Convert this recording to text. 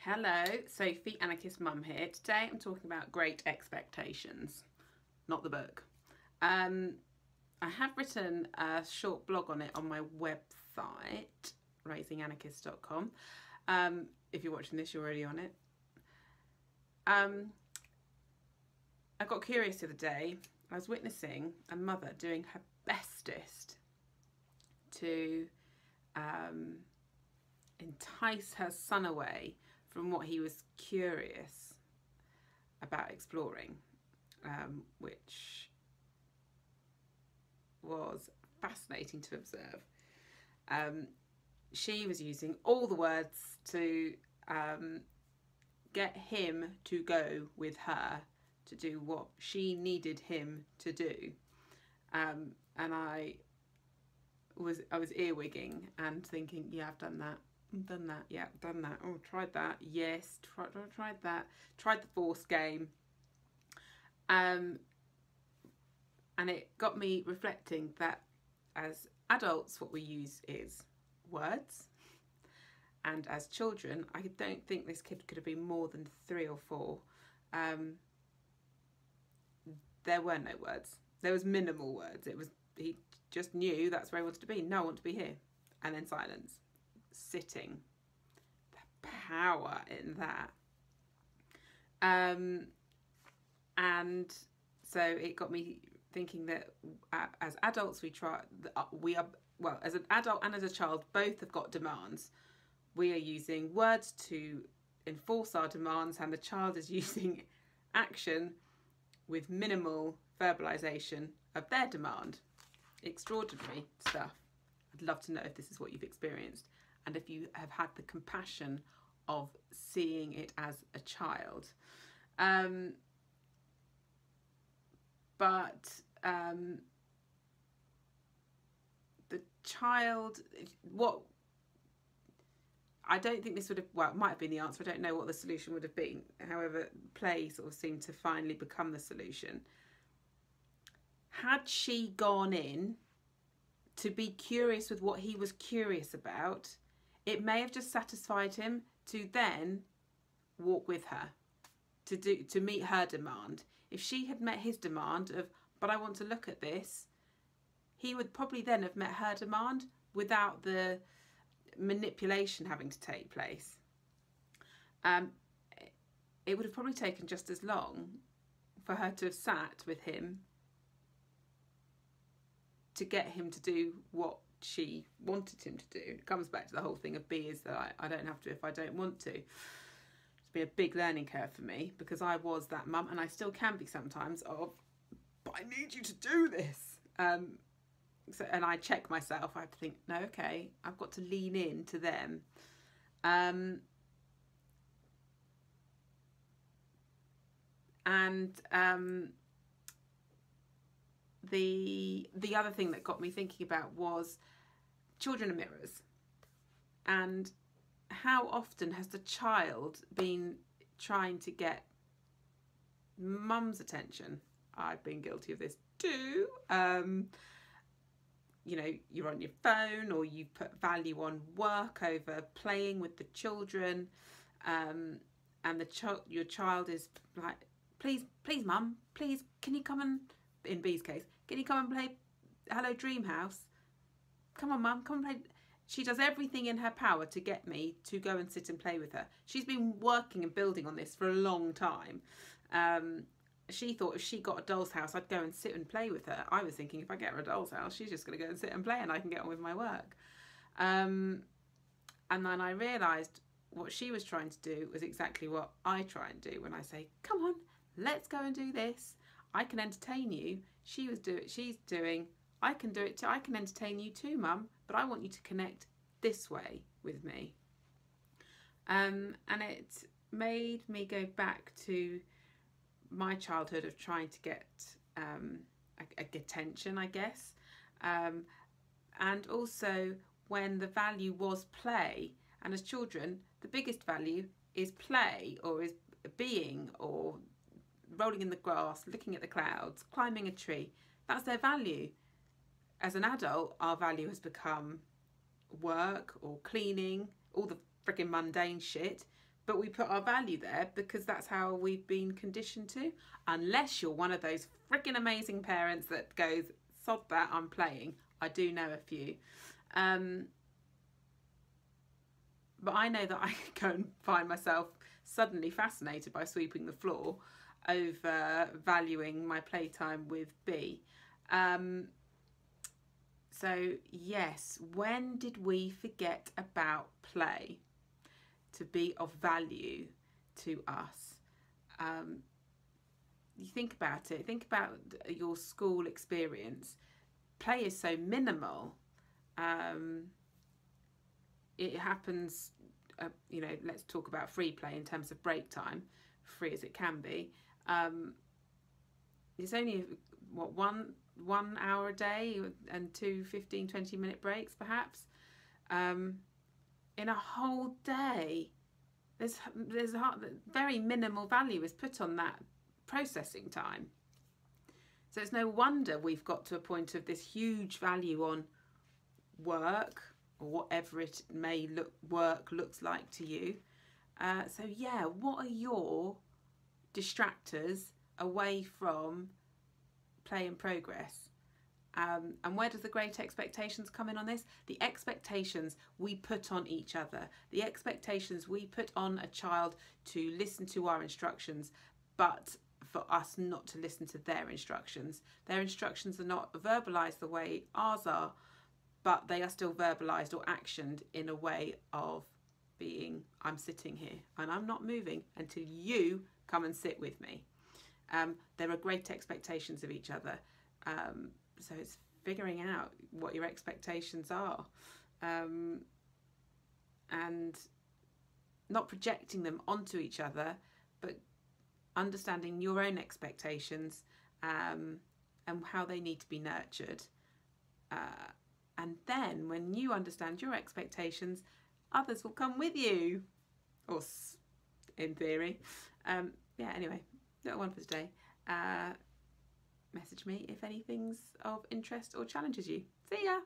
Hello, Sophie, Anarchist Mum here. Today I'm talking about Great Expectations, not the book. I have written a short blog on it on my website, raisinganarchist.com. If you're watching this, you're already on it. I got curious the other day. I was witnessing a mother doing her bestest to entice her son away from what he was curious about exploring, which was fascinating to observe. She was using all the words to get him to go with her to do what she needed him to do. And I was earwigging and thinking, yeah, I've done that. Done that, yeah, done that. Oh, tried that, yes, tried that. Tried the force game. And it got me reflecting that as adults, what we use is words. And as children, I don't think this kid could have been more than 3 or 4. There were no words. There was minimal words. He just knew that's where he wanted to be. No, I want to be here. And then silence. Sitting, the power in that, and so it got me thinking that as adults we are well, as an adult and as a child, both have got demands. We are using words to enforce our demands, and the child is using action with minimal verbalization of their demand. Extraordinary stuff. I'd love to know if this is what you've experienced, and if you have had the compassion of seeing it as a child. But the child, I don't think this would have, well, it might have been the answer. I don't know what the solution would have been. However, play sort of seemed to finally become the solution. Had she gone in to be curious with what he was curious about, it may have just satisfied him to then walk with her, to meet her demand. If she had met his demand of, but I want to look at this, he would probably then have met her demand without the manipulation having to take place. It would have probably taken just as long for her to have sat with him to get him to do what she wanted him to do. It comes back to the whole thing of be is that I don't have to if I don't want to. It's been a big learning curve for me, because I was that mum, and I still can be sometimes, of, but I need you to do this. And I check myself. I have to think, no, okay, I've got to lean in to them. The other thing that got me thinking about was children are mirrors, and how often has the child been trying to get mum's attention? I've been guilty of this too. You know, you're on your phone, or you put value on work over playing with the children, and your child is like, please mum, please, can you come and, in B's case, can you come and play Hello Dream House? Come on mum, come and play. She does everything in her power to get me to go and sit and play with her. She's been working and building on this for a long time. She thought if she got a doll's house, I'd go and sit and play with her. I was thinking, if I get her a doll's house, she's just going to go and sit and play, and I can get on with my work. And then I realised what she was trying to do was exactly what I try and do when I say, come on, let's go and do this. I can entertain you. She's doing, I can do it too. I can entertain you too, mum, but I want you to connect this way with me. And it made me go back to my childhood of trying to get attention, I guess. And also when the value was play. And as children, the biggest value is play, or is being, or rolling in the grass, looking at the clouds, climbing a tree. That's their value. As an adult, our value has become work or cleaning, all the freaking mundane shit. but we put our value there because that's how we've been conditioned to. Unless you're one of those freaking amazing parents that goes, sod that, I'm playing. I do know a few. But I know that I can go and find myself suddenly fascinated by sweeping the floor over valuing my playtime with B. So yes, when did we forget about play to be of value to us? You think about it. Think about your school experience. Play is so minimal. It happens, you know, let's talk about free play in terms of break time, free as it can be. It's only, what, one hour a day and 2 15-20 minute breaks perhaps. In a whole day, there's very minimal value is put on that processing time. So it's no wonder we've got to a point of this huge value on work, or whatever it may looks like to you. So yeah, what are your distractors away from play and progress? And where does the great expectations come in on this? The expectations we put on each other, the expectations we put on a child to listen to our instructions, but for us not to listen to their instructions. Their instructions are not verbalised the way ours are, but they are still verbalised or actioned in a way of being, I'm sitting here and I'm not moving until you come and sit with me. There are great expectations of each other. So it's figuring out what your expectations are, and not projecting them onto each other, but understanding your own expectations and how they need to be nurtured. And then when you understand your expectations, others will come with you, or in theory. Yeah, anyway, little one for today. Message me if anything's of interest or challenges you. See ya!